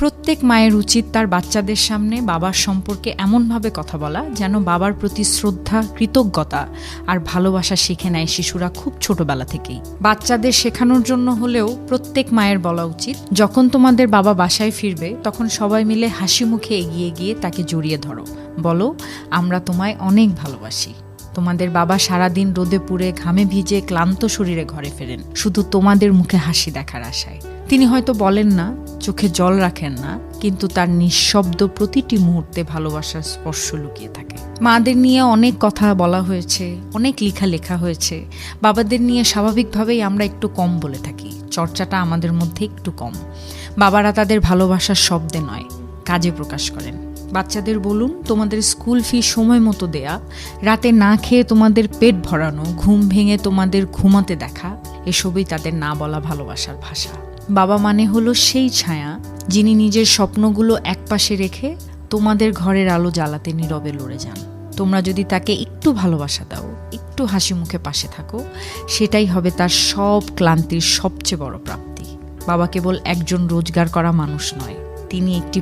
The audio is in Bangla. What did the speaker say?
প্রত্যেক মায়ের উচিত তার বাচ্চাদের সামনে বাবার সম্পর্কে এমনভাবে কথা বলা যেন বাবার প্রতি শ্রদ্ধা, কৃতজ্ঞতা আর ভালোবাসা শিখে নেয় শিশুরা খুব ছোটবেলা থেকেই। বাচ্চাদের শেখানোর জন্য হলেও প্রত্যেক মায়ের বলা উচিত, যখন তোমাদের বাবা বাসায় ফিরবে তখন সবাই মিলে হাসি মুখে এগিয়ে গিয়ে তাকে জড়িয়ে ধরো, বলো আমরা তোমায় অনেক ভালোবাসি। তোমাদের বাবা সারাদিন রোদে পুড়ে ঘামে ভিজে ক্লান্ত শরীরে ঘরে ফেরেন শুধু তোমাদের মুখে হাসি দেখার আশায়। তিনি হয়তো বলেন না, চোখে জল রাখেন না, কিন্তু তার নিঃশব্দ প্রতিটি মুহূর্তে ভালোবাসার স্পর্শ লুকিয়ে থাকে। মাদের নিয়ে অনেক কথা বলা হয়েছে, অনেক লেখা হয়েছে। বাবাদের নিয়ে স্বাভাবিকভাবেই আমরা একটু কম বলে থাকি, চর্চাটা আমাদের মধ্যে একটু কম। বাবারা তাদের ভালোবাসার শব্দে নয়, কাজে প্রকাশ করেন। বাচ্চাদের বলুন, তোমাদের স্কুল ফি সময় মতো দেয়া, রাতে না খেয়ে তোমাদের পেট ভরানো, ঘুম ভেঙে তোমাদের ঘুমাতে দেখা, এসবই তাদের না বলা ভালোবাসার ভাষা। বাবা মানে হলো সেই ছায়া যিনি নিজের স্বপ্নগুলো একপাশে রেখে তোমাদের ঘরের আলো জ্বালাতে নীরবে লড়ে যান। তোমরা যদি তাকে একটু ভালোবাসা দাও, একটু হাসি মুখে পাশে থাকো, সেটাই হবে তার সব ক্লান্তির সবচেয়ে বড় প্রাপ্তি। বাবা কেবল একজন রোজগার করা মানুষ নয়, তিনি একটি